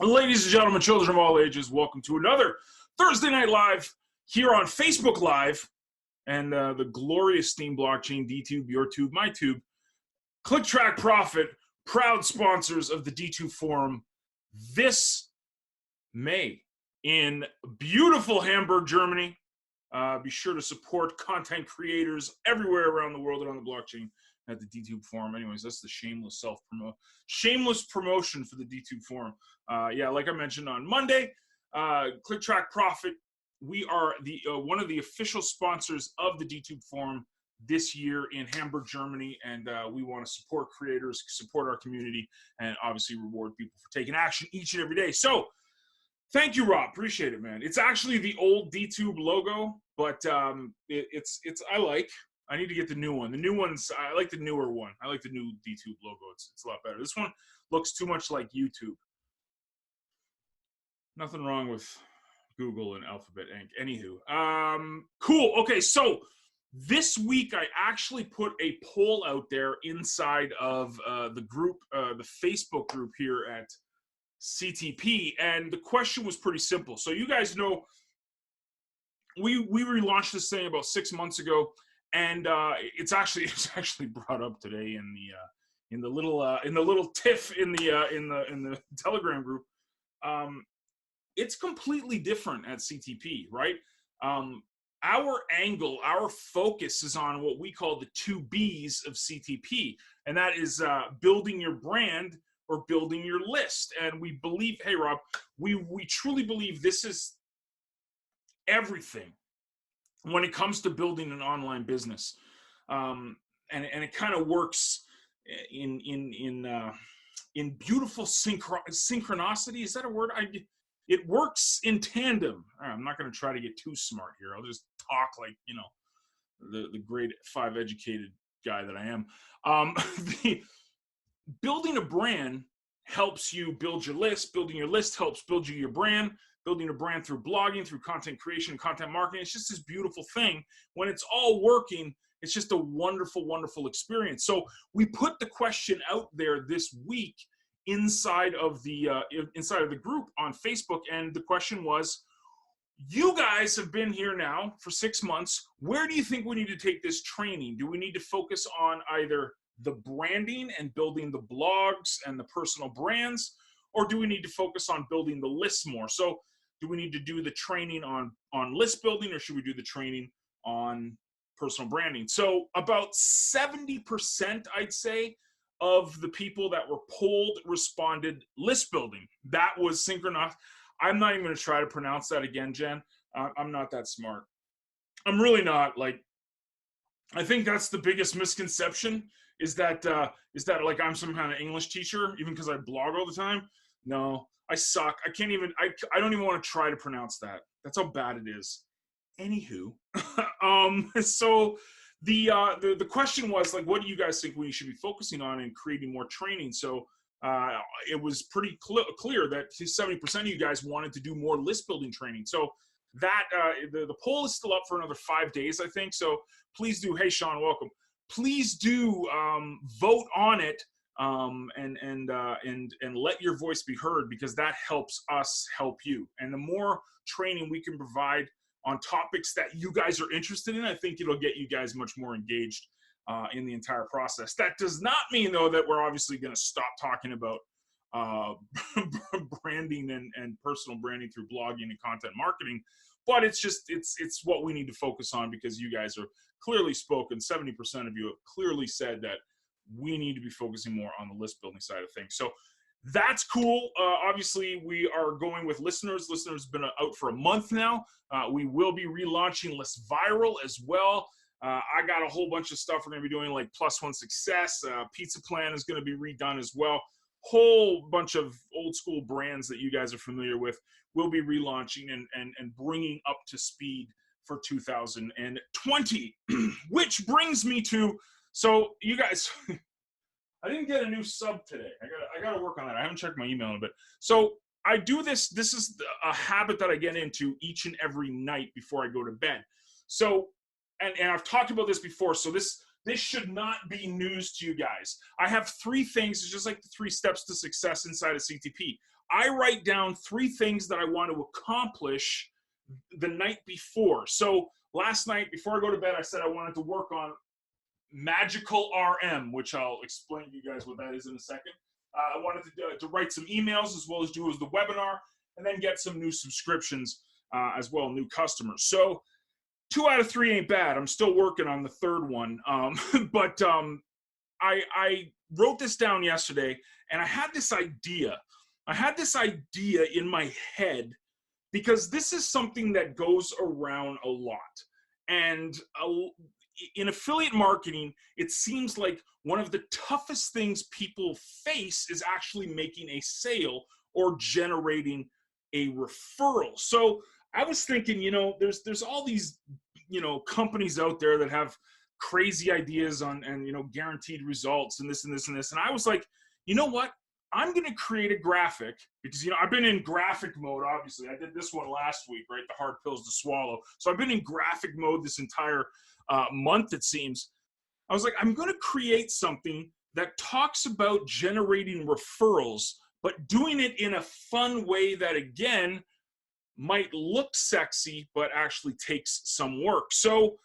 Ladies and gentlemen, children of all ages, welcome to another Thursday Night Live here on Facebook Live and the glorious Steam Blockchain, DTube, your tube, my tube. Click Track Profit, proud sponsors of the D2 Forum this May in beautiful Hamburg, Germany. Be sure to support content creators everywhere around the world and on the blockchain at the DTube Forum. Anyways, that's the shameless promotion for the DTube Forum. Yeah, like I mentioned on Monday, Click Track Profit. We are the one of the official sponsors of the DTube Forum this year in Hamburg, Germany, and we want to support creators, support our community, and obviously reward people for taking action each and every day. So, thank you, Rob. Appreciate it, man. It's actually the old DTube logo, but I need to get the new one. The new one's, I like the newer one. I like the new DTube logo. It's a lot better. This one looks too much like YouTube. Nothing wrong with Google and Alphabet Inc. Anywho, cool. Okay, so this week I actually put a poll out there inside of the group, the Facebook group here at CTP, and the question was pretty simple. So you guys know we relaunched this thing about 6 months ago. And it's actually brought up today in the little tiff in the Telegram group. It's completely different at CTP, right? Our angle, our focus is on what we call the 2 B's of CTP, and that is building your brand or building your list. And we believe, hey Rob, we truly believe this is everything when it comes to building an online business, and it kind of works in beautiful synchronicity. Is that a word? It works in tandem. I'm not going to try to get too smart here. I'll just talk like the grade 5 educated guy that I am. Building a brand helps you build your list. Building your list helps build you your brand. Building a brand through blogging, through content creation, content marketing. It's just this beautiful thing. When it's all working, it's just a wonderful, wonderful experience. So we put the question out there this week inside of the group on Facebook, and the question was, you guys have been here now for 6 months. Where do you think we need to take this training? Do we need to focus on either the branding and building the blogs and the personal brands, or do we need to focus on building the lists more? So do we need to do the training on list building, or should we do the training on personal branding? So about 70%, I'd say, of the people that were polled responded list building. That was synchronized. I'm not even going to try to pronounce that again, Jen. I'm not that smart. I'm really not. Like, I think that's the biggest misconception is that like I'm some kind of English teacher, even because I blog all the time. No, I suck. I can't even, I don't even want to try to pronounce that. That's how bad it is. Anywho, so the question was like, what do you guys think we should be focusing on in creating more training? So it was pretty clear that 70% of you guys wanted to do more list building training. So that the poll is still up for another 5 days, I think. So please do. Hey, Sean, welcome. Please do vote on it. And let your voice be heard, because that helps us help you. And the more training we can provide on topics that you guys are interested in, I think it'll get you guys much more engaged in the entire process. That does not mean, though, that we're obviously going to stop talking about branding and personal branding through blogging and content marketing. But it's just, it's what we need to focus on, because you guys are clearly spoken. 70% of you have clearly said that we need to be focusing more on the list building side of things. So that's cool. Obviously, we are going with listeners. Listeners have been out for a month now. We will be relaunching List Viral as well. I got a whole bunch of stuff we're going to be doing, like +1 Success. Pizza Plan is going to be redone as well. Whole bunch of old school brands that you guys are familiar with will be relaunching and bringing up to speed for 2020. Which brings me to, so you guys, I didn't get a new sub today. I gotta work on that. I haven't checked my email in a bit. So I do this. This is a habit that I get into each and every night before I go to bed. So, and I've talked about this before. So this This should not be news to you guys. I have 3 things. It's just like the 3 steps to success inside of CTP. I write down 3 things that I want to accomplish the night before. So last night, before I go to bed, I said I wanted to work on Magical RM, which I'll explain to you guys what that is in a second. I wanted to write some emails as well as do the webinar, and then get some new subscriptions as well, new customers. So 2 out of 3 ain't bad. I'm still working on the 3rd one. But I wrote this down yesterday, and I had this idea. In my head, because this is something that goes around a lot. And in affiliate marketing, it seems like one of the toughest things people face is actually making a sale or generating a referral. So I was thinking, there's all these, companies out there that have crazy ideas on, and, guaranteed results and this and this and this. And I was like, you know what? I'm going to create a graphic because, I've been in graphic mode, obviously. I did this one last week, right? The hard pills to swallow. So I've been in graphic mode this entire month, it seems. I was like, I'm going to create something that talks about generating referrals, but doing it in a fun way that, again, might look sexy, but actually takes some work. So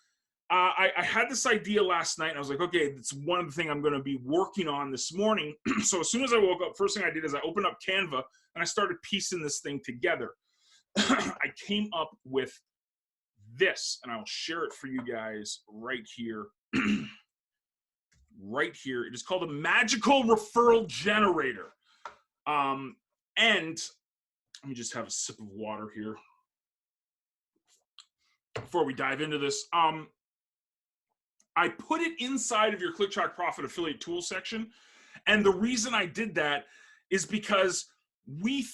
I had this idea last night, and I was like, okay, it's one of the things I'm going to be working on this morning. So as soon as I woke up, first thing I did is I opened up Canva, and I started piecing this thing together. I came up with this, and I'll share it for you guys right here. Right here. It is called a Magical Referral Generator. And let me just have a sip of water here before we dive into this. I put it inside of your Click Track Profit affiliate tools section. And the reason I did that is because me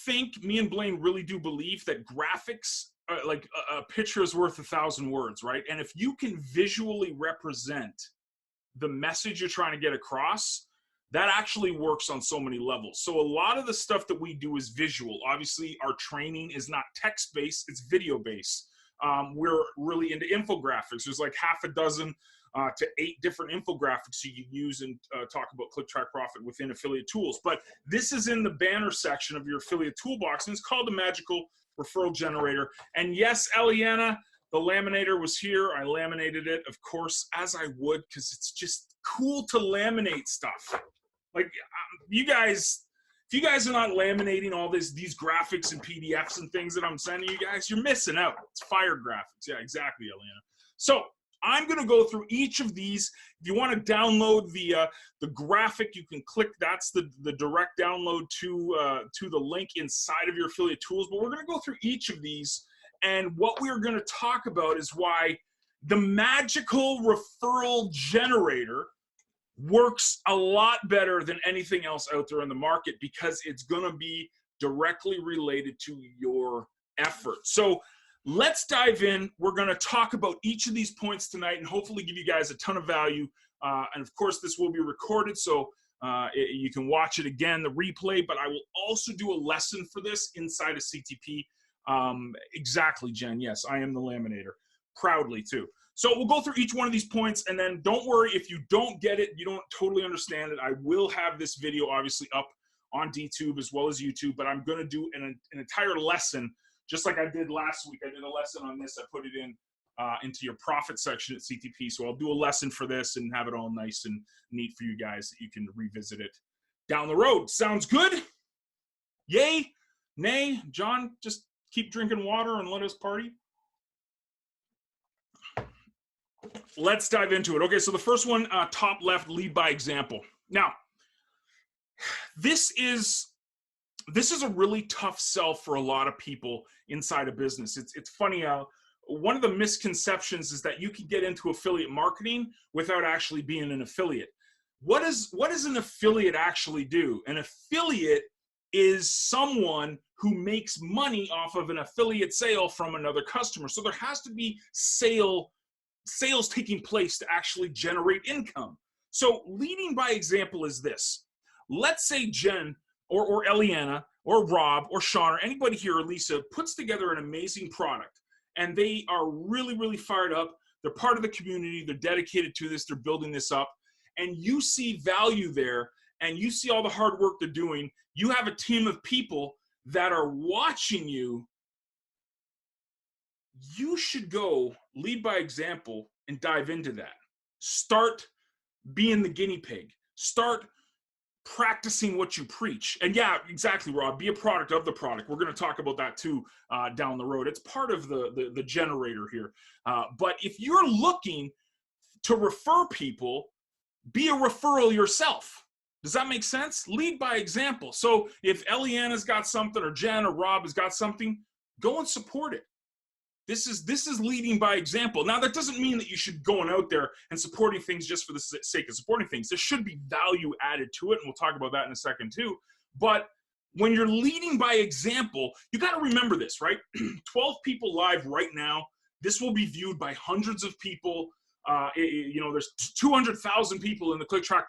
and Blaine really do believe that graphics, like a picture is worth 1,000 words, right? And if you can visually represent the message you're trying to get across, that actually works on so many levels. So a lot of the stuff that we do is visual. Obviously, our training is not text-based, it's video-based. We're really into infographics. There's like half a dozen to 8 different infographics you can use and talk about Click Track Profit within affiliate tools. But this is in the banner section of your affiliate toolbox, and it's called the Magical Referral Generator. And yes, Eliana, the laminator was here. I laminated it, of course, as I would, because it's just cool to laminate stuff. Like, you guys, if you guys are not laminating all these graphics and PDFs and things that I'm sending you guys, you're missing out. It's fire graphics. Yeah, exactly, Eliana. So I'm going to go through each of these. If you want to download the graphic, you can click. That's the direct download to the link inside of your affiliate tools. But we're going to go through each of these. And what we're going to talk about is why the Magical Referral Generator works a lot better than anything else out there in the market, because it's going to be directly related to your effort. So let's dive in. We're going to talk about each of these points tonight and hopefully give you guys a ton of value. And of course, this will be recorded, so you can watch it again, the replay, but I will also do a lesson for this inside of CTP. Exactly, Jen. Yes, I am the laminator. Proudly, too. So we'll go through each one of these points, and then don't worry if you don't get it, you don't totally understand it. I will have this video obviously up on DTube as well as YouTube, but I'm going to do an entire lesson, just like I did last week. I did a lesson on this. I put it into your profit section at CTP. So I'll do a lesson for this and have it all nice and neat for you guys that you can revisit it down the road. Sounds good? Yay? Nay? John, just keep drinking water and let us party? Let's dive into it. Okay, so the first one, top left, lead by example. Now, this is a really tough sell for a lot of people inside a business. It's funny how one of the misconceptions is that you can get into affiliate marketing without actually being an affiliate. What does an affiliate actually do? An affiliate is someone who makes money off of an affiliate sale from another customer. So there has to be sales taking place to actually generate income. So leading by example is this. Let's say Jen or Eliana or Rob or Sean or anybody here or Lisa puts together an amazing product, and they are really, really fired up. they're part of the community, they're dedicated to this, they're building this up, and you see value there, and you see all the hard work they're doing. You have a team of people that are watching you. You should go lead by example and dive into that. Start being the guinea pig. Start practicing what you preach. And yeah, exactly, Rob. Be a product of the product. We're going to talk about that too down the road. It's part of the generator here. But if you're looking to refer people, be a referral yourself. Does that make sense? Lead by example. So if Eliana's got something, or Jen or Rob has got something, go and support it. This is leading by example. Now, that doesn't mean that you should going out there and supporting things just for the sake of supporting things. There should be value added to it, and we'll talk about that in a second too. But when you're leading by example, you got to remember this, right? 12 people live right now. This will be viewed by hundreds of people. There's 200,000 people in the ClickTrack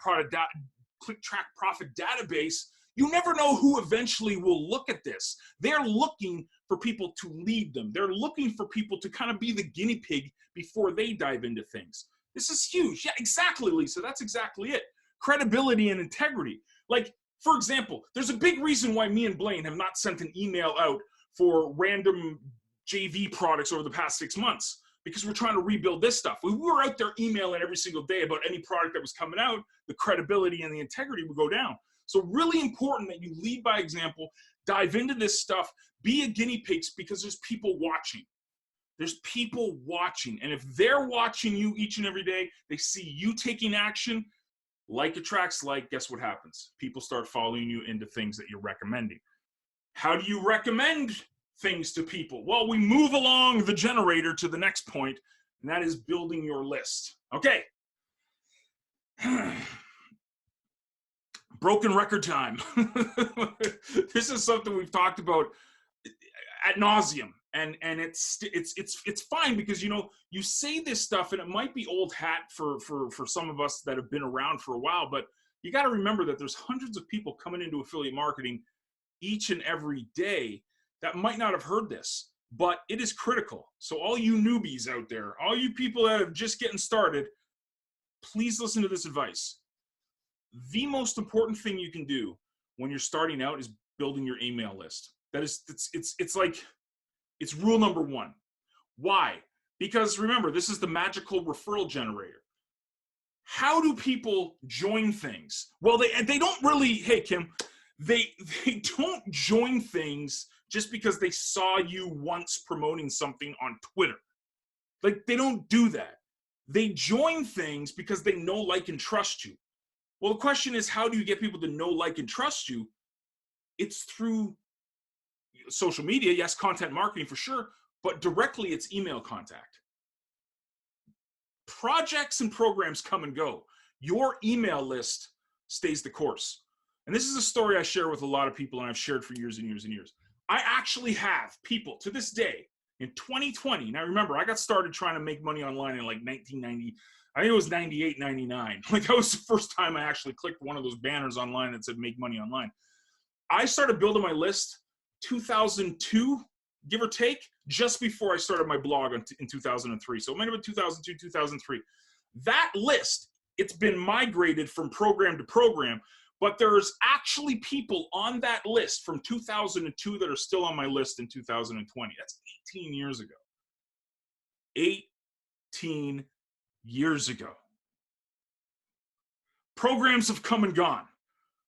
Profit database. You never know who eventually will look at this. They're looking for people to lead them. They're looking for people to kind of be the guinea pig before they dive into things. This is huge. Yeah, exactly, Lisa. That's exactly it. Credibility and integrity. Like, for example, there's a big reason why me and Blaine have not sent an email out for random JV products over the past 6 months, because we're trying to rebuild this stuff. We were out there emailing every single day about any product that was coming out. The credibility and the integrity would go down. So really important that you lead by example, dive into this stuff, be a guinea pig, because there's people watching. There's people watching. And if they're watching you each and every day, they see you taking action, like attracts like, guess what happens? People start following you into things that you're recommending. How do you recommend things to people? Well, we move along the generator to the next point, and that is building your list. Okay. Broken record time. This is something we've talked about ad nauseum, and it's fine, because you say this stuff and it might be old hat for some of us that have been around for a while, but you got to remember that there's hundreds of people coming into affiliate marketing each and every day that might not have heard this, but it is critical. So all you newbies out there, all you people that are just getting started, please listen to this advice. The most important thing you can do when you're starting out is building your email list. It's rule number one. Why? Because remember, this is the Magical Referral Generator. How do people join things? Well, they don't really, hey Kim, they don't join things just because they saw you once promoting something on Twitter. Like, they don't do that. They join things because they know, like, and trust you. Well, the question is, how do you get people to know, like, and trust you? It's through social media, yes, content marketing for sure, but directly it's email contact. Projects and programs come and go. Your email list stays the course. And this is a story I share with a lot of people, and I've shared for years and years and years. I actually have people to this day in 2020. Now remember, I got started trying to make money online in like 1990. I think it was 98, 99. Like, that was the first time I actually clicked one of those banners online that said make money online. I started building my list 2002, give or take, just before I started my blog in 2003. So it might have been 2002, 2003. That list, it's been migrated from program to program, but there's actually people on that list from 2002 that are still on my list in 2020. That's 18 years ago. 18 years ago. Programs have come and gone.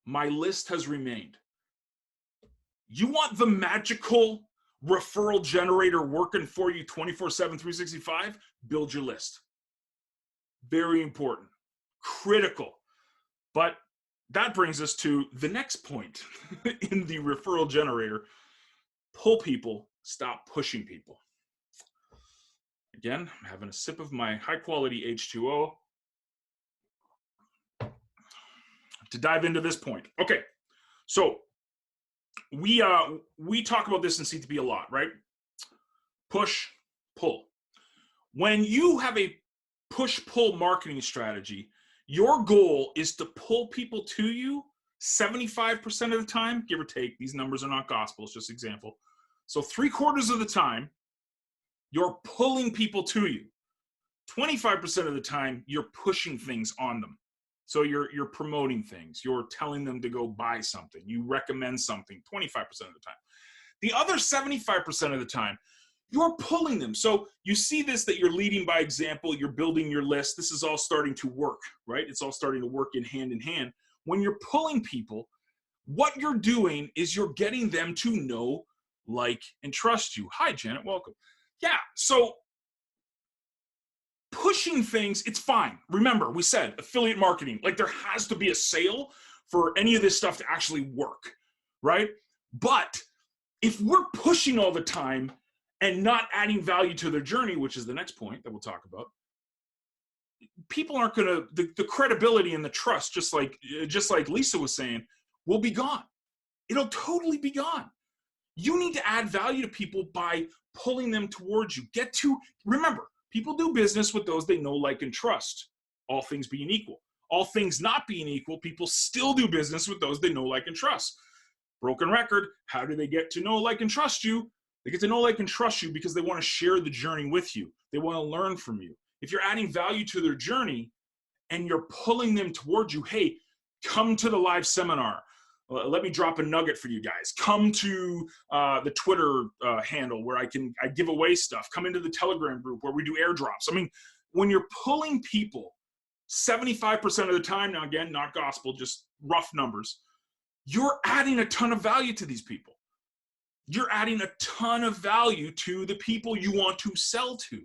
My list has remained. You want the magical referral generator working for you 24/7, 365? Build your list. Very important. Critical. But that brings us to the next point in the referral generator. Pull people, stop pushing people. Again, I'm having a sip of my high-quality H2O to dive into this point. Okay, so we talk about this in CTP a lot, right? Push, pull. When you have a push-pull marketing strategy, your goal is to pull people to you 75% of the time, give or take. These numbers are not gospel, it's just example. So 3/4 of the time, you're pulling people to you. 25% of the time, you're pushing things on them. So you're promoting things. You're telling them to go buy something. You recommend something 25% of the time. The other 75% of the time, you're pulling them. So you see this, that you're leading by example. You're building your list. This is all starting to work, right? It's all starting to work in hand. When you're pulling people, what you're doing is you're getting them to know, like, and trust you. Hi, Janet. Welcome. Yeah. So pushing things, it's fine. Remember, we said affiliate marketing, like there has to be a sale for any of this stuff to actually work, right? But if we're pushing all the time and not adding value to their journey, which is the next point that we'll talk about, people aren't gonna, the credibility and the trust, just like Lisa was saying, will be gone. It'll totally be gone. You need to add value to people by pulling them towards you. Remember, people do business with those they know, like, and trust. All things being equal. All things not being equal, people still do business with those they know, like, and trust. Broken record, how do they get to know, like, and trust you? They get to know, like, and trust you because they want to share the journey with you. They want to learn from you. If you're adding value to their journey and you're pulling them towards you, hey, come to the live seminar. Let me drop a nugget for you guys. Come to the Twitter handle where I give away stuff. Come into the Telegram group where we do airdrops. I mean, when you're pulling people 75% of the time, now again, not gospel, just rough numbers, you're adding a ton of value to these people. You're adding a ton of value to the people you want to sell to.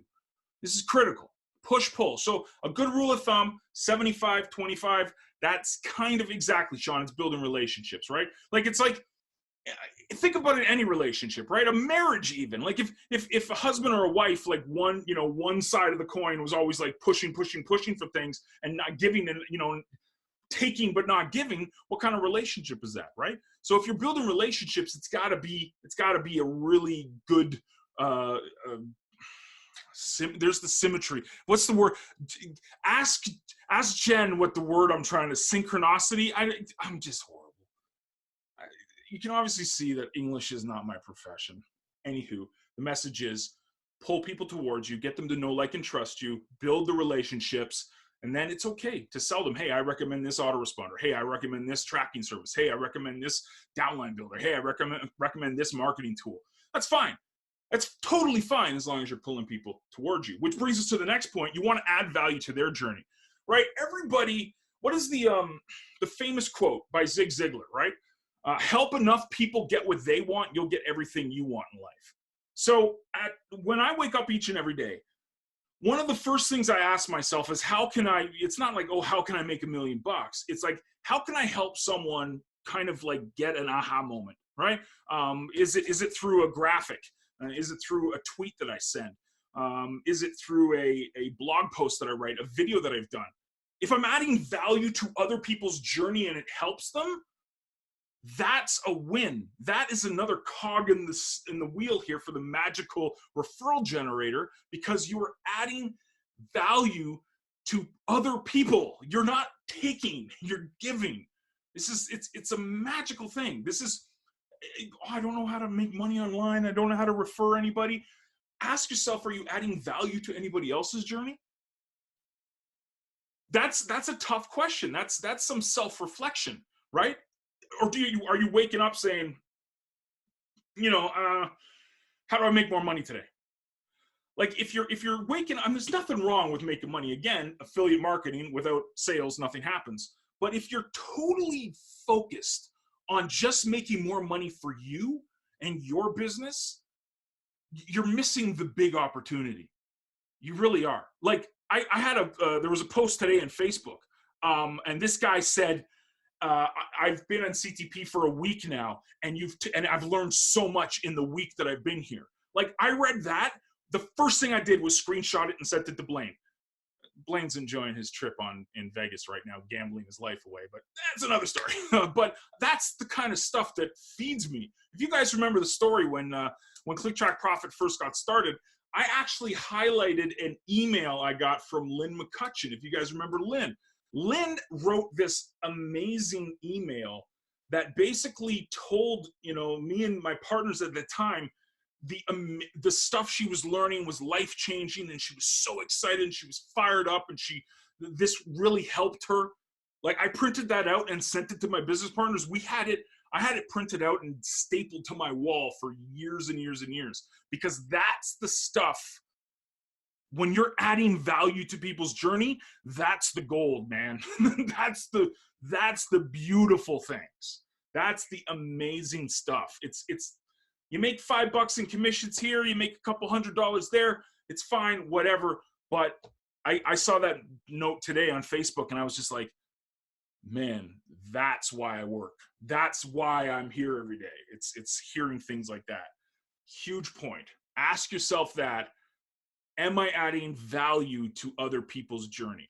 This is critical. Push, pull. So a good rule of thumb, 75, 25, that's kind of exactly, Sean, it's building relationships, right? Like, it's like, think about it in any relationship, right? A marriage even. Like if a husband or a wife, like one side of the coin was always like pushing for things and not giving, and, taking but not giving, what kind of relationship is that, right? So if you're building relationships, it's got to be a really good there's the symmetry. What's the word? Ask Jen what the word I'm trying to, synchronicity. I'm just horrible. You can obviously see that English is not my profession. Anywho, the message is pull people towards you, get them to know, like, and trust you, build the relationships, and then it's okay to sell them. Hey, I recommend this autoresponder. Hey, I recommend this tracking service. Hey, I recommend this downline builder. Hey, I recommend this marketing tool. That's fine. That's totally fine as long as you're pulling people towards you. Which brings us to the next point. You want to add value to their journey, right? Everybody, what is the famous quote by Zig Ziglar, right? Help enough people get what they want, you'll get everything you want in life. So when I wake up each and every day, one of the first things I ask myself is it's not like, oh, how can I make $1 million? It's like, how can I help someone kind of like get an aha moment, right? Is it through a graphic? Is it through a tweet that I send? Is it through a blog post that I write, a video that I've done? If I'm adding value to other people's journey and it helps them, that's a win. That is another cog in the wheel here for the Magical Referral Generator, because you are adding value to other people. You're not taking, you're giving. It's a magical thing. This is, I don't know how to make money online. I don't know how to refer anybody. Ask yourself, are you adding value to anybody else's journey? That's a tough question. That's some self-reflection, right? Or are you waking up saying, how do I make more money today? Like if you're waking up, there's nothing wrong with making money. Again, affiliate marketing, without sales, nothing happens. But if you're totally focused on just making more money for you and your business, you're missing the big opportunity. You really are. Like I had there was a post today on Facebook, and this guy said, I've been on CTP for a week now, and I've learned so much in the week that I've been here. Like, I read that. The first thing I did was screenshot it and sent it to Blaine. Blaine's enjoying his trip in Vegas right now, gambling his life away, but that's another story. But that's the kind of stuff that feeds me. If you guys remember the story when Click Track Profit first got started, I actually highlighted an email I got from Lynn McCutcheon. If you guys remember Lynn. Lynn wrote this amazing email that basically told, me and my partners at the time the stuff she was learning was life-changing, and she was so excited and she was fired up, and this really helped her. Like, I printed that out and sent it to my business partners. I had it printed out and stapled to my wall for years and years and years, because that's the stuff. When you're adding value to people's journey, that's the gold, man. that's the beautiful things. That's the amazing stuff. It's you make $5 in commissions here, you make a couple $100 there, it's fine, whatever. But I saw that note today on Facebook, and I was just like, man, that's why I work. That's why I'm here every day. It's hearing things like that. Huge point. Ask yourself that. Am I adding value to other people's journey?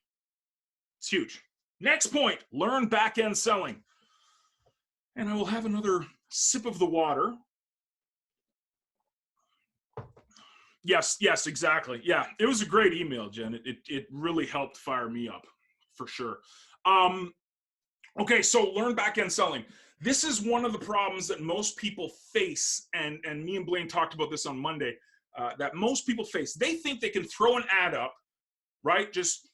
It's huge. Next point, learn back-end selling. And I will have another sip of the water. Yes, exactly. Yeah, it was a great email, Jen. It really helped fire me up, for sure. Okay, so learn back-end selling. This is one of the problems that most people face, and me and Blaine talked about this on Monday, that most people face. They think they can throw an ad up, right? Just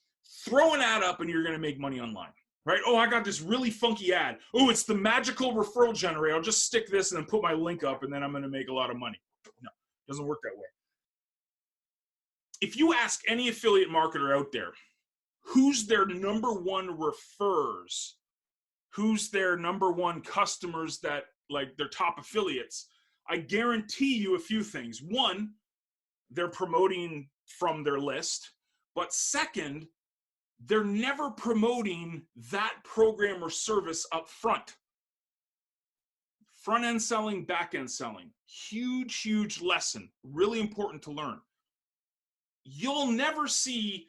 throw an ad up and you're going to make money online, right? Oh, I got this really funky ad. Oh, it's the Magical Referral Generator. I'll just stick this and then put my link up, and then I'm going to make a lot of money. No, it doesn't work that way. If you ask any affiliate marketer out there, who's their number one refers, who's their number one customers, that like their top affiliates, I guarantee you a few things. One, they're promoting from their list. But second, they're never promoting that program or service up front. Front-end selling, back-end selling. Huge, huge lesson. Really important to learn. You'll never see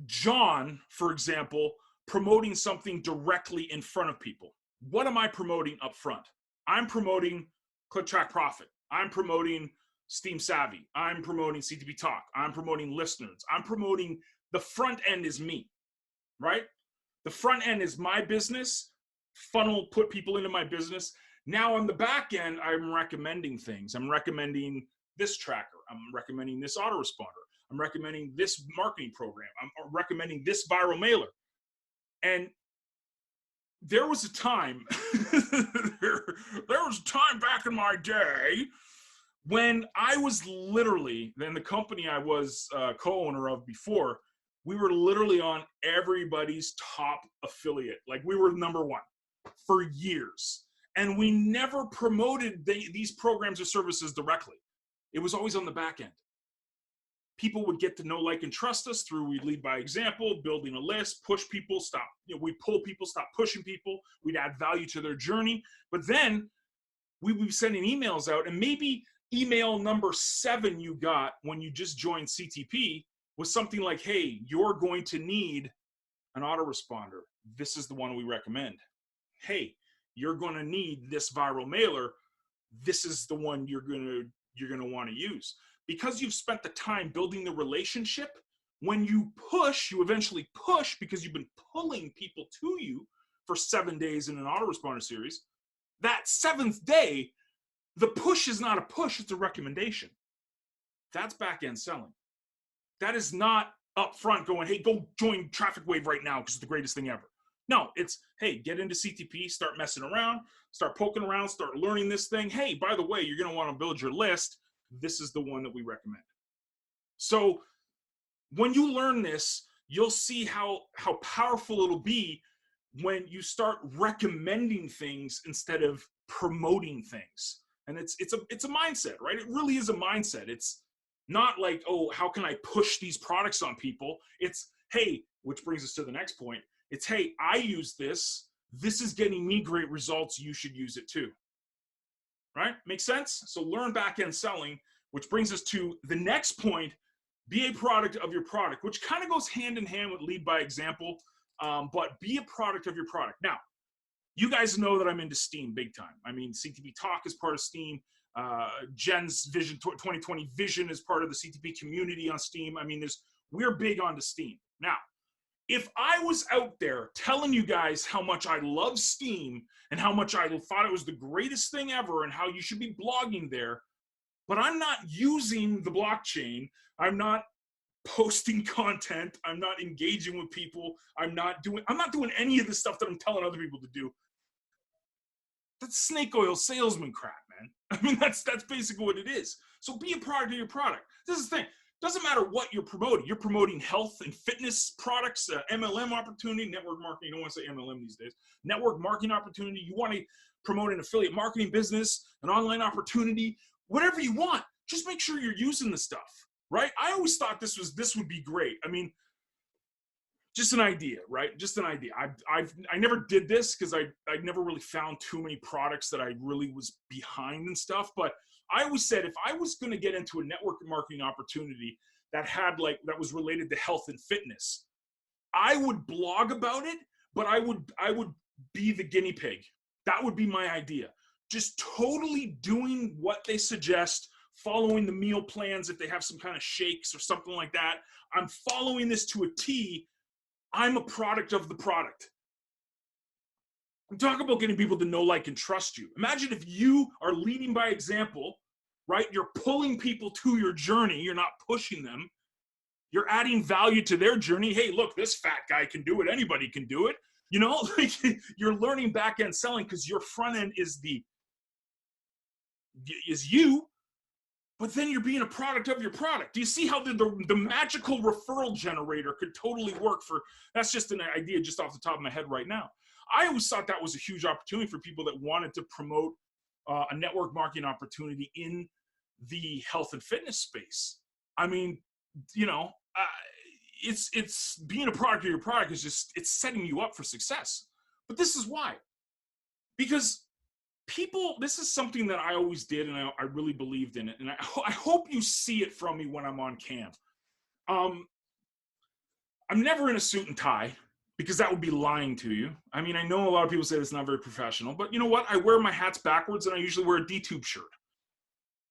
John, for example, promoting something directly in front of people. What am I promoting up front? I'm promoting Click Track Profit. I'm promoting Steam Savvy. I'm promoting CTP Talk. I'm promoting listeners. I'm promoting, the front end is me, right? The front end is my business, funnel, put people into my business. Now on the back end, I'm recommending things. I'm recommending this tracker. I'm recommending this autoresponder. I'm recommending this marketing program. I'm recommending this viral mailer. And there was a time, there was a time back in my day when I was literally, then the company I was co-owner of before, we were literally on everybody's top affiliate. Like, we were number one for years. And we never promoted these programs or services directly. It was always on the back end. People would get to know, like, and trust us through, we lead by example, building a list, push people, stop. We pull people, stop pushing people. We'd add value to their journey. But then we would be sending emails out, and maybe email number 7 you got when you just joined CTP was something like, hey, you're going to need an autoresponder. This is the one we recommend. Hey, you're going to need this viral mailer. This is the one you're going to want to use. Because you've spent the time building the relationship, when you push, you eventually push because you've been pulling people to you for 7 days in an autoresponder series. That 7th day, the push is not a push, it's a recommendation. That's back-end selling. That is not up front going, hey, go join Traffic Wave right now because it's the greatest thing ever. No, it's, hey, get into CTP, start messing around, start poking around, start learning this thing. Hey, by the way, you're going to want to build your list. This is the one that we recommend. So when you learn this, you'll see how powerful it'll be when you start recommending things instead of promoting things. And it's a mindset, right? It really is a mindset. It's not like, oh, how can I push these products on people? It's, hey, which brings us to the next point. It's, hey, I use this. This is getting me great results. You should use it too. Right? Makes sense? So learn back-end selling, which brings us to the next point, be a product of your product, which kind of goes hand in hand with lead by example, but be a product of your product. Now, you guys know that I'm into Steam big time. I mean, CTP Talk is part of Steam. Jen's Vision 2020 Vision is part of the CTP community on Steam. I mean, we're big onto Steam. Now, if I was out there telling you guys how much I love Steam and how much I thought it was the greatest thing ever and how you should be blogging there, but I'm not using the blockchain. I'm not posting content. I'm not engaging with people. I'm not doing any of the stuff that I'm telling other people to do. That's snake oil salesman crap, man. I mean, that's basically what it is. So be a product of your product. This is the thing. Doesn't matter what you're promoting. You're promoting health and fitness products, MLM opportunity, network marketing. You don't want to say MLM these days. Network marketing opportunity. You want to promote an affiliate marketing business, an online opportunity, whatever you want. Just make sure you're using the stuff, right? I always thought this would be great. I mean, just an idea, right? Just an idea. I never did this because I never really found too many products that I really was behind and stuff. But I always said if I was going to get into a network marketing opportunity that was related to health and fitness, I would blog about it, but I would be the guinea pig. That would be my idea. Just totally doing what they suggest, following the meal plans if they have some kind of shakes or something like that. I'm following this to a T. I'm a product of the product. I'm talking about getting people to know, like, and trust you. Imagine if you are leading by example, right? You're pulling people to your journey. You're not pushing them. You're adding value to their journey. Hey, look, this fat guy can do it. Anybody can do it. You know, like, you're learning back-end selling because your front end is you, but then you're being a product of your product. Do you see how the magical referral generator could totally work for, that's just an idea just off the top of my head right now. I always thought that was a huge opportunity for people that wanted to promote a network marketing opportunity in the health and fitness space. I mean, you know, it's being a product of your product is just, it's setting you up for success. But this is why. Because people, this is something that I always did, and I really believed in it. And I hope you see it from me when I'm on cam. I'm never in a suit and tie because that would be lying to you. I mean, I know a lot of people say that's not very professional, but you know what? I wear my hats backwards and I usually wear a D-tube shirt.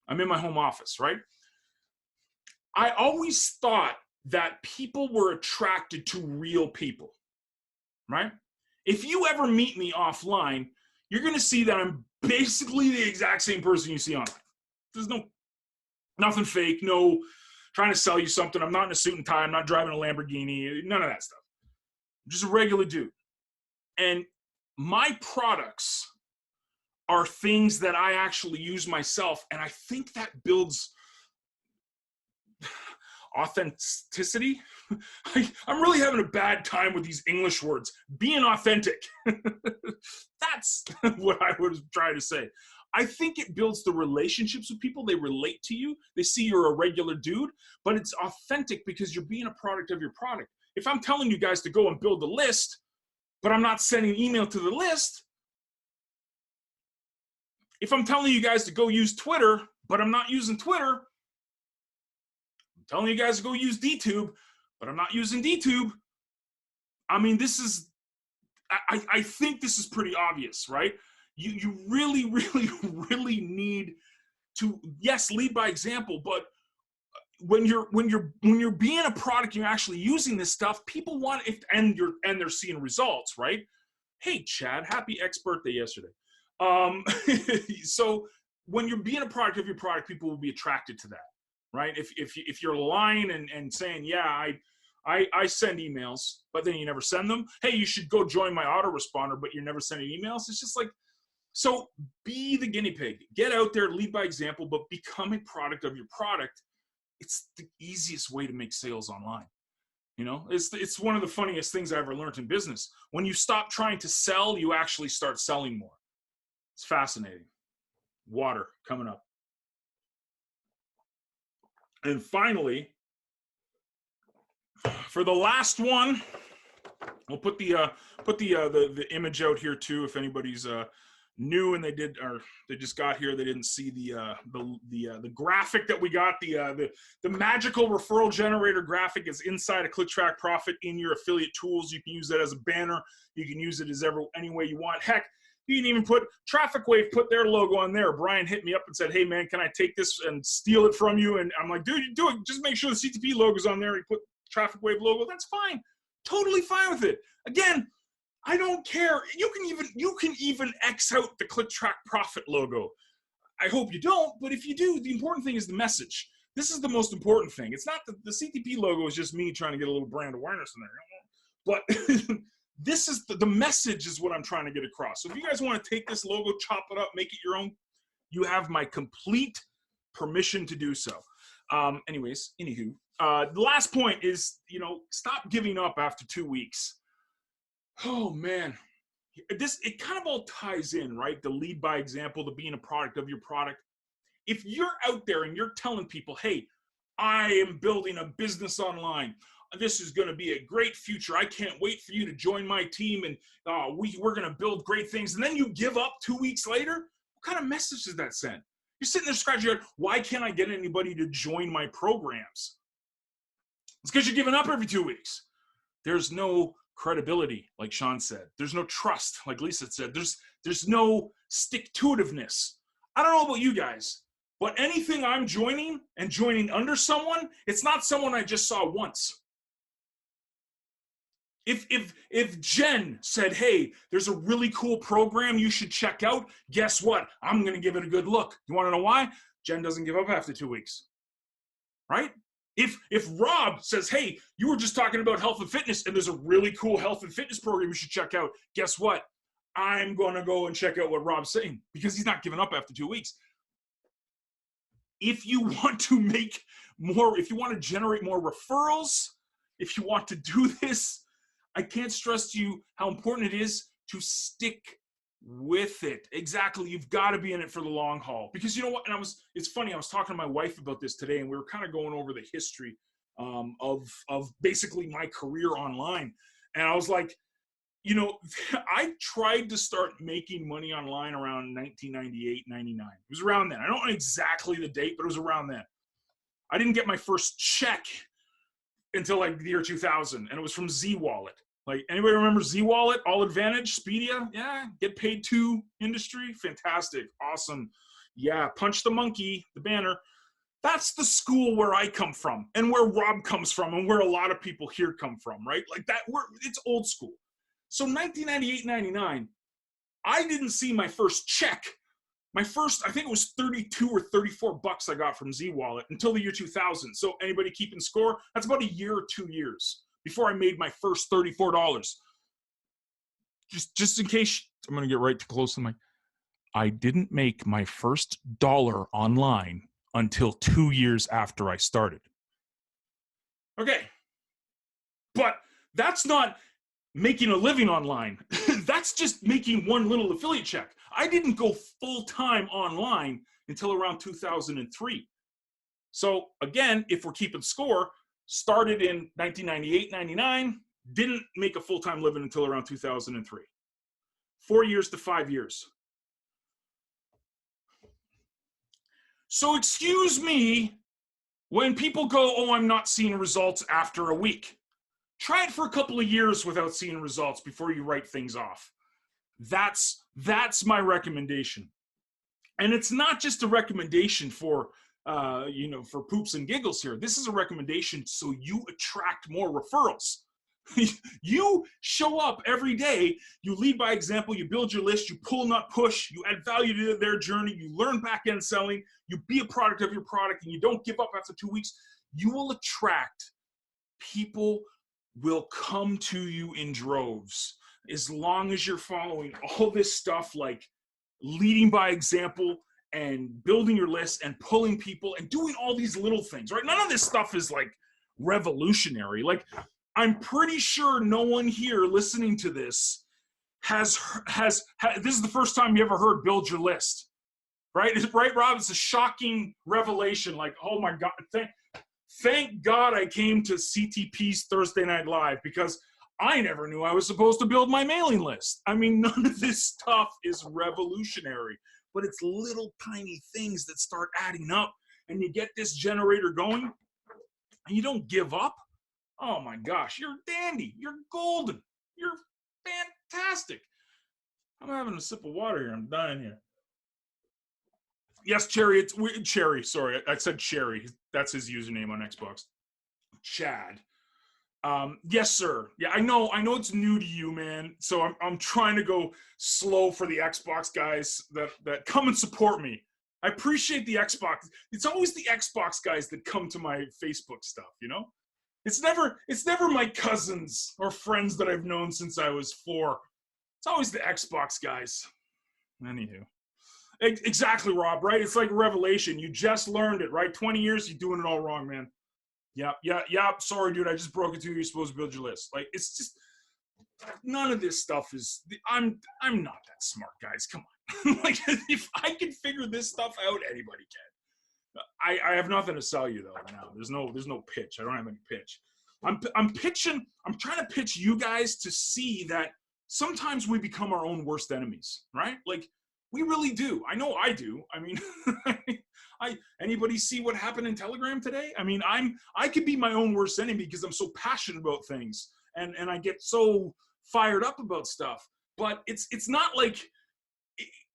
I'm in my home office, right? I always thought that people were attracted to real people, right? If you ever meet me offline, you're going to see that I'm basically the exact same person you see online. There's nothing fake, no trying to sell you something. I'm not in a suit and tie. I'm not driving a Lamborghini, none of that stuff. I'm just a regular dude. And my products are things that I actually use myself. And I think that builds authenticity. I'm really having a bad time with these English words. Being authentic. That's what I was trying to say. I think it builds the relationships with people. They relate to you. They see you're a regular dude, but it's authentic because you're being a product of your product. If I'm telling you guys to go and build a list, but I'm not sending email to the list, if I'm telling you guys to go use Twitter, but I'm not using Twitter, telling you guys to go use DTube, but I'm not using DTube. I mean, this is, I think this is pretty obvious, right? You really, really, really need to, yes, lead by example, but when you're being a product, you're actually using this stuff, people want it, and they're seeing results, right? Hey, Chad, happy X-birthday yesterday. So when you're being a product of your product, people will be attracted to that. Right? If you're lying and saying, yeah, I send emails, but then you never send them. Hey, you should go join my autoresponder, but you're never sending emails. It's just like, so be the guinea pig. Get out there, lead by example, but become a product of your product. It's the easiest way to make sales online. You know, it's one of the funniest things I ever learned in business. When you stop trying to sell, you actually start selling more. It's fascinating. Water coming up. And finally, for the last one, we'll put the image out here too. If anybody's new and they just got here, they didn't see the graphic that we got. The Magical Referral Generator graphic is inside a ClickTrack Profit in your affiliate tools. You can use that as a banner. You can use it as any way you want. Heck, you can even put Traffic Wave, put their logo on there. Brian hit me up and said, hey, man, can I take this and steal it from you? And I'm like, dude, you do it. Just make sure the CTP logo's on there. You put Traffic Wave logo. That's fine. Totally fine with it. Again, I don't care. You can even X out the ClickTrack Profit logo. I hope you don't, but if you do, the important thing is the message. This is the most important thing. It's not the CTP logo is just me trying to get a little brand awareness in there. But this is the message is what I'm trying to get across. So if you guys want to take this logo, chop it up, make it your own, you have my complete permission to do so. Anyways, anywho, the last point is, stop giving up after 2 weeks. Oh man, it kind of all ties in, right? The lead by example, the being a product of your product. If you're out there and you're telling people, hey, I am building a business online, this is going to be a great future, I can't wait for you to join my team, and we're going to build great things, and then you give up 2 weeks later, what kind of message does that send? You're sitting there scratching your head, why can't I get anybody to join my programs? It's because you're giving up every 2 weeks. There's no credibility, like Sean said. There's no trust, like Lisa said. There's no stick-to-itiveness. I don't know about you guys, but anything I'm joining and joining under someone, it's not someone I just saw once. If Jen said, hey, there's a really cool program you should check out, guess what? I'm going to give it a good look. You want to know why? Jen doesn't give up after 2 weeks, right? If Rob says, hey, you were just talking about health and fitness, and there's a really cool health and fitness program you should check out, guess what? I'm going to go and check out what Rob's saying, because he's not giving up after 2 weeks. If you want to make more, if you want to generate more referrals, if you want to do this, I can't stress to you how important it is to stick with it. Exactly. You've got to be in it for the long haul, because you know what? And it's funny. I was talking to my wife about this today, and we were kind of going over the history of basically my career online. And I was like, I tried to start making money online around 1998, 99. It was around then. I don't know exactly the date, but it was around then. I didn't get my first check until like the year 2000, and it was from Z Wallet. Like, anybody remember Z Wallet? All Advantage, Speedia? Yeah, get paid to industry. Fantastic, awesome. Yeah, Punch the Monkey, the banner. That's the school where I come from, and where Rob comes from, and where a lot of people here come from, right? Like that, it's old school. So 1998, 99, I didn't see my first check. My first, I think it was 32 or 34 bucks I got from Z Wallet until the year 2000. So anybody keeping score? That's about a year or 2 years before I made my first $34. Just in case, I'm going to get right to close to my, I didn't make my first dollar online until 2 years after I started. Okay. But that's not making a living online. That's just making one little affiliate check. I didn't go full-time online until around 2003. So again, if we're keeping score, started in 1998, 99, didn't make a full-time living until around 2003. 4 years to 5 years. So excuse me when people go, oh, I'm not seeing results after a week. Try it for a couple of years without seeing results before you write things off. That's my recommendation. And it's not just a recommendation for, for poops and giggles here. This is a recommendation so you attract more referrals. You show up every day, you lead by example, you build your list, you pull, not push, you add value to their journey, you learn back-end selling, you be a product of your product, and you don't give up after 2 weeks. You will attract people will come to you in droves as long as you're following all this stuff like leading by example and building your list and pulling people and doing all these little things, right? None of this stuff is like revolutionary. Like, I'm pretty sure no one here listening to this has this is the first time you ever heard build your list, right? Right, Rob? It's a shocking revelation. Like, oh my God, thank God I came to CTP's Thursday Night Live, because I never knew I was supposed to build my mailing list. I mean, none of this stuff is revolutionary, but it's little tiny things that start adding up, and you get this generator going, and you don't give up. Oh my gosh, you're dandy. You're golden. You're fantastic. I'm having a sip of water here. I'm dying here. Yes, Cherry. It's Cherry. Sorry, I said Cherry. That's his username on Xbox. Chad. Yes, sir. Yeah, I know it's new to you, man. So I'm trying to go slow for the Xbox guys that come and support me. I appreciate the Xbox. It's always the Xbox guys that come to my Facebook stuff, you know? It's never my cousins or friends that I've known since I was 4. It's always the Xbox guys. Anywho. Exactly, Rob, right? It's like Revelation. You just learned it, right? 20 years, you're doing it all wrong, man. Yep. Sorry, dude. I just broke it to you. You're supposed to build your list. Like, it's just, none of this stuff is, I'm not that smart, guys. Come on. Like, if I can figure this stuff out, anybody can. I have nothing to sell you, though, now. There's no pitch. I don't have any pitch. I'm trying to pitch you guys to see that sometimes we become our own worst enemies, right? Like, we really do. I know I do. I mean, anybody see what happened in Telegram today? I mean, I could be my own worst enemy because I'm so passionate about things and I get so fired up about stuff. But it's not like,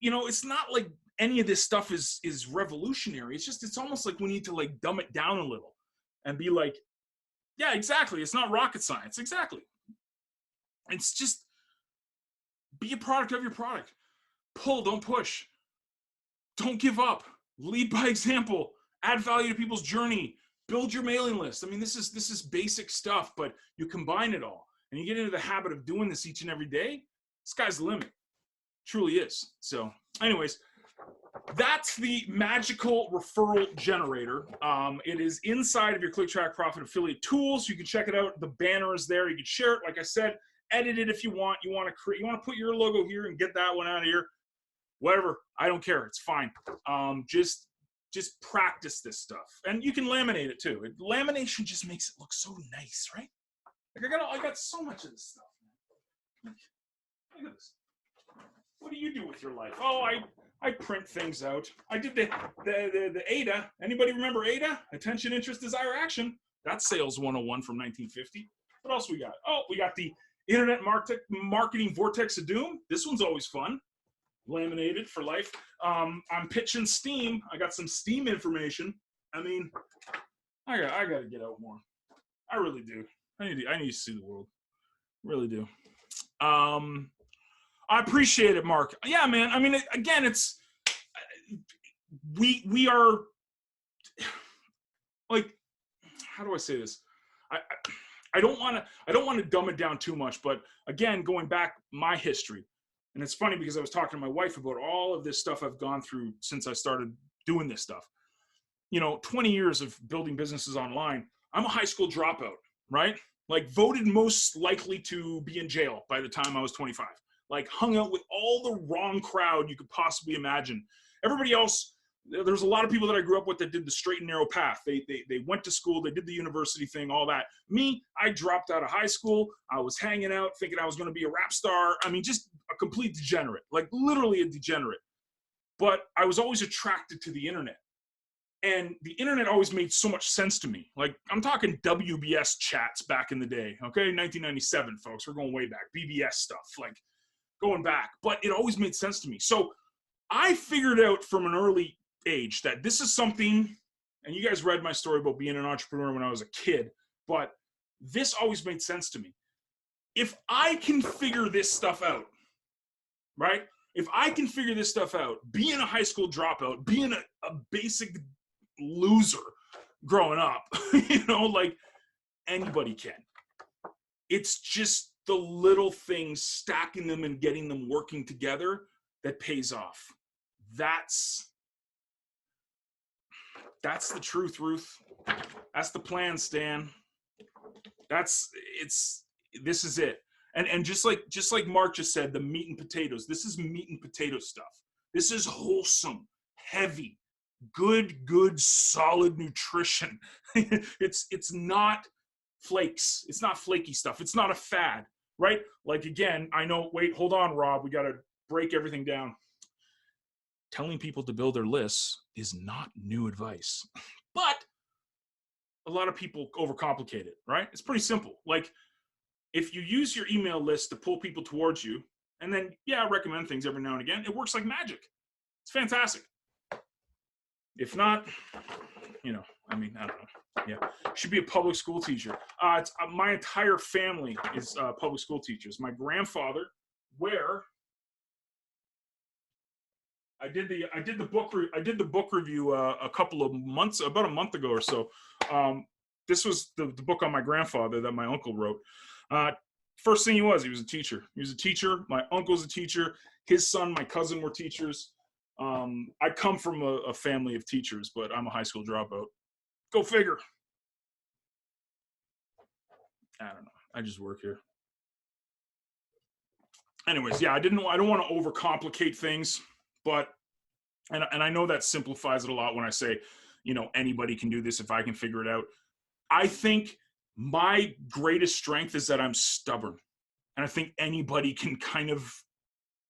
you know, it's not like any of this stuff is revolutionary. It's almost like we need to like dumb it down a little and be like, yeah, exactly. It's not rocket science. Exactly. It's just be a product of your product. Pull, don't push. Don't give up. Lead by example. Add value to people's journey. Build your mailing list. I mean, this is basic stuff, but you combine it all and you get into the habit of doing this each and every day. Sky's the limit. Truly is. So, anyways, that's the Magical Referral Generator. It is inside of your ClickTrack Profit Affiliate tools. You can check it out. The banner is there. You can share it. Like I said, edit it if you want. You want to put your logo here and get that one out of here. Whatever, I don't care. It's fine. Just practice this stuff, and you can laminate it too. Lamination just makes it look so nice, right? Like I got so much of this stuff. Man. Look at this. What do you do with your life? Oh, I print things out. I did the ADA. Anybody remember ADA? Attention, interest, desire, action. That's sales 101 from 1950. What else we got? Oh, we got the Internet Marketing Vortex of Doom. This one's always fun. Laminated for life. I'm pitching Steam. I got some Steam information. I mean, I got to get out more. I really do. I need to see the world. Really do. I appreciate it, Mark. Yeah, man. I mean, again, it's we are like, how do I say this? I don't want to dumb it down too much, but again, going back my history. And it's funny because I was talking to my wife about all of this stuff I've gone through since I started doing this stuff. You know, 20 years of building businesses online. I'm a high school dropout, right? Like voted most likely to be in jail by the time I was 25. Like hung out with all the wrong crowd you could possibly imagine. Everybody else, there's a lot of people that I grew up with that did the straight and narrow path. They went to school, they did the university thing, all that. Me, I dropped out of high school. I was hanging out thinking I was going to be a rap star. I mean, just a complete degenerate, like literally a degenerate. But I was always attracted to the internet. And the internet always made so much sense to me. Like I'm talking WBS chats back in the day, okay? 1997, folks, we're going way back. BBS stuff, like going back. But it always made sense to me. So I figured out from an early age that this is something, and you guys read my story about being an entrepreneur when I was a kid, but this always made sense to me. If I can figure this stuff out, right? If I can figure this stuff out, being a high school dropout, being a basic loser growing up, you know, like anybody can. It's just the little things, stacking them and getting them working together that pays off. That's the truth, Ruth. That's the plan, Stan. This is it. And just like Mark just said, the meat and potatoes. This is meat and potato stuff. This is wholesome, heavy, good, solid nutrition. It's not flakes. It's not flaky stuff. It's not a fad, right? Like again, I know, wait, hold on, Rob. We got to break everything down. Telling people to build their lists is not new advice, but a lot of people overcomplicate it, right? It's pretty simple. Like if you use your email list to pull people towards you, and then, yeah, recommend things every now and again, it works like magic. It's fantastic. If not, you know, I mean, I don't know. Yeah, should be a public school teacher. My entire family is public school teachers. My grandfather, I did the book review a couple of months, about a month ago or so. This was the book on my grandfather that my uncle wrote. First thing he was a teacher. He was a teacher. My uncle's a teacher. His son, my cousin were teachers. I come from a family of teachers, but I'm a high school dropout. Go figure. I don't know. I just work here. Anyways, yeah, I don't want to overcomplicate things, but and I know that simplifies it a lot when I say, you know, anybody can do this if I can figure it out. I think my greatest strength is that I'm stubborn. And I think anybody can kind of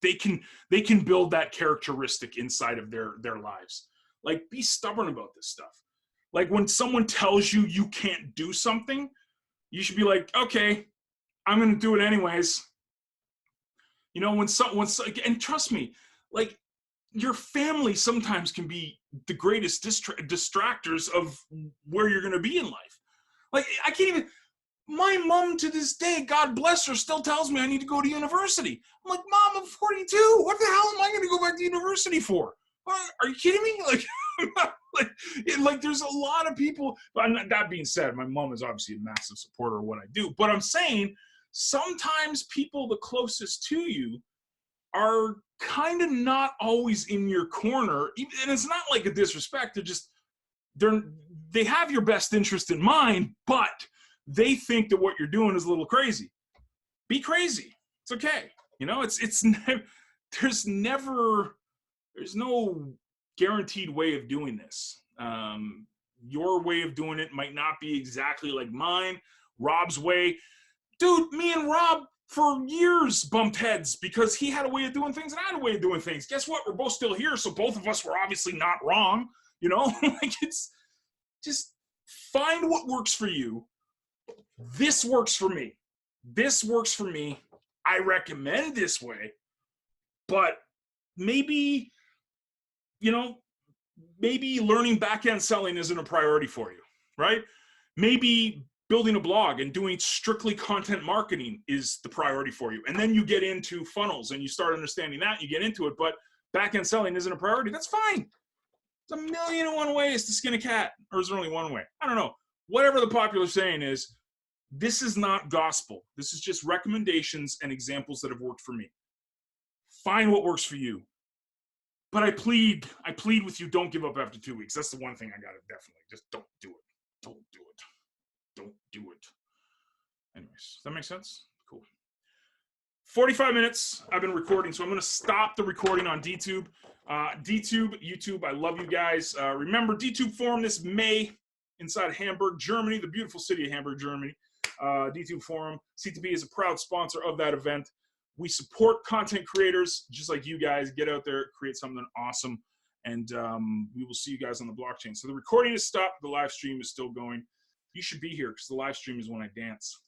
they can build that characteristic inside of their lives. Like, be stubborn about this stuff. Like, when someone tells you you can't do something, you should be like, okay, I'm going to do it anyways. You know, and trust me, like, your family sometimes can be the greatest distractors of where you're going to be in life. Like, I can't even, my mom to this day, God bless her, still tells me I need to go to university. I'm like, Mom, I'm 42. What the hell am I going to go back to university for? Are you kidding me? Like there's a lot of people, but that being said, my mom is obviously a massive supporter of what I do. But I'm saying sometimes people the closest to you are kind of not always in your corner. And it's not like a disrespect. They have your best interest in mind, but they think that what you're doing is a little crazy. Be crazy. It's okay. You know, there's no guaranteed way of doing this. Your way of doing it might not be exactly like mine. Rob's way, dude, me and Rob for years bumped heads because he had a way of doing things and I had a way of doing things. Guess what? We're both still here, so both of us were obviously not wrong. You know, like, it's just find what works for you. This works for me. This works for me. I recommend this way, but maybe, you know, maybe learning back-end selling isn't a priority for you, right? Maybe building a blog and doing strictly content marketing is the priority for you. And then you get into funnels and you start understanding that, you get into it, but back-end selling isn't a priority. That's fine. There's a million and one ways to skin a cat, or is there only one way? I don't know. Whatever the popular saying is, this is not gospel. This is just recommendations and examples that have worked for me. Find what works for you. But I plead with you, don't give up after 2 weeks. That's the one thing I gotta definitely, just don't do it. Don't do it. Don't do it. Anyways, does that make sense? Cool. 45 minutes I've been recording, so I'm gonna stop the recording on DTube. YouTube, I love you guys. Remember, DTube Forum this May inside Hamburg, Germany, the beautiful city of Hamburg, Germany. DTube Forum. CTP is a proud sponsor of that event. We support content creators just like you guys. Get out there, create something awesome, and we will see you guys on the blockchain. So the recording is stopped. The live stream is still going. You should be here because the live stream is when I dance.